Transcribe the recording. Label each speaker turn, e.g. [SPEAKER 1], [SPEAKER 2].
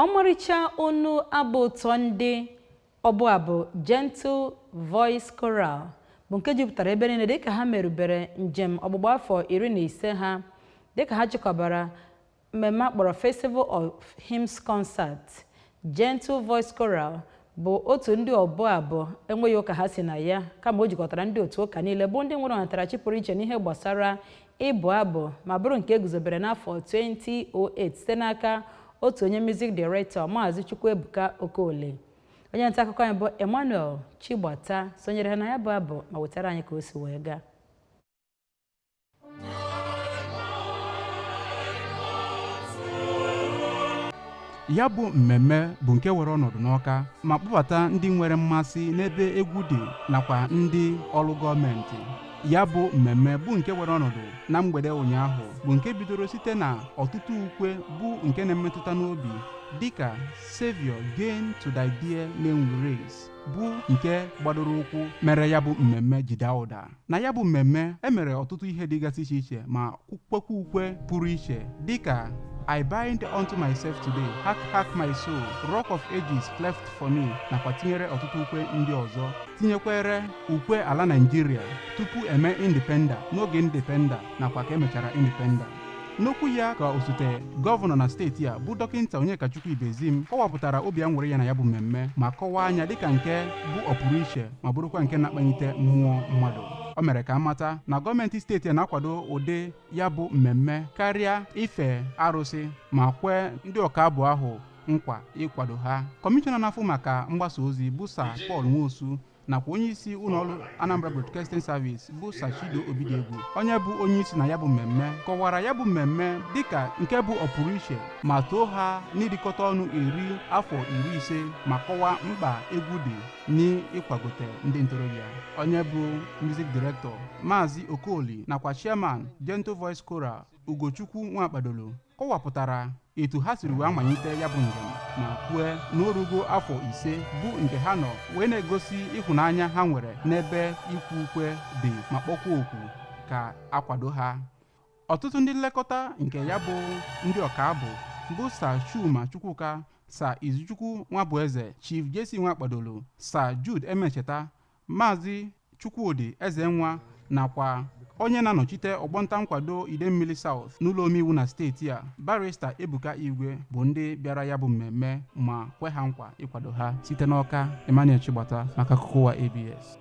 [SPEAKER 1] Ọmarịcha onu abụ ụtọ ndị ọbụ abụ Gentle Voice Chorale bụ nke jupụtara ebe niile dịka ha merụbere njem ọgbụgba afọ 15 ha dịka ha chịkọbara mmemme akpọrọ Festival of Hymns Concert. Gentle Voice Chorale bụ otu ndị ọbụ abụ enweghị ụka ha si na ya kama o jikọtara ndị otu ụka niile bụ ndị nwere ọnatarachi pụrụ iche n'ihe gbasara ịbụ abụ ma bụrụ nke eguzobere n'afọ 2008 site n'aka otu onye music director Maazị Chukwuebuka Okole. Onye nta akụkọ anyị bụ Emmanuel Chigbata sonyere ha na ya bụ abụ ma wetara anyị ka o si wee gaa.
[SPEAKER 2] Ya bụ mmemme bụ nke were ọnọdụ n'Awka ma kpọbata ndị nwere mmasị n'ebe egwu dị nakwa ndị ọrụ gọọmenti. Ya bụ mmemme bụ nke were ọnọdụ na mgbede ụnyaahụ bụ nke bidoro site na ọtụtụ ukwe bụ nke na-emetụta n'obi dịka Savior Gain to Thy Dear Name We Raise bụ nke gbadoro ụkwụ mere ya bụ mmemme jide ụda. Na ya bụ mmemme emere ọtụtụ ihe dịgasị iche iche ma kwekwa ukwe pụrụ iche dịka I bind unto myself today, hark hark my soul, rock of ages cleft for me, nakwa tinyere ọtụtụ ukwe ndị ọzọ. Tinyekwere ukwe ala Nigeria tupu eme independa, n'oge independa nakwa ka emechara independa. N'okwu ya ka osote gọvanọ na steeti a bụ dọkịnta Onyekachukwu Ibezim kọwapụtara obi aṅụrị ya na ya bụ mmemme ma kọwaa anya dịka nke bụ ọpụrụ iche ma bụrụkwa nke na-akpanyite mmụọ mmadụ. O mere ka amata na gọọmenti steeti na-akwado ụdị ya bụ mmemme karịa ife arụsị ma kwee ndị ọkaabụ ahụ nkwa ịkwado ha. Kọmishọna na-afụ maka mgbasa ozi bụ Sir Paul Nwosu nakwa onye isi ụlọọrụ Anambra Broadcasting Service bụ Sachido Obidegwu onye bụ onye isi na ya bụ mmemme kọwara ya bụ mmemme dịka nke bụ ọpụrụ iche ma too ha n'ịdịkọta ọnụ afọ 15 ma kọwaa mkpa egwu dị n'ịkwagote ndị ntorobịa. Onye bụ music director Maazị Okoli nakwa chairman Gentle Voice Chorale Ugochukwu Nwakpadolo kọwapụtara etu ha siri wee manyite ya bụ njem ma kwue n'orugo afọ 5 bụ nke ha nọ wee na-egosi ịhụnanya ha nwere n'ebe ikwu ukwe dị ma kpọkwa oku ka akwado ha. Ọtụtụ ndị nlekọta nke ya bụ ndị ọkaabụ bụ Sir Chuma Chukwuka, Sir Izuchukwu Nwabueze, Chief Jesse Nwakpadolo, Sir Jude Emecheta, Maazị Chukwudi Ezenwa nakwa onye na-anọchite ọgbọnta nkwado Idemmili South n'ụlọ omeiwu na steeti a Barrister Ebuka Igwe bụ ndị bịara ya bụ mmemme ma kwe ha nkwa ịkwado ha. Site n'Awka, Emmanuel Chigbata maka akụkọ ụwa ABS.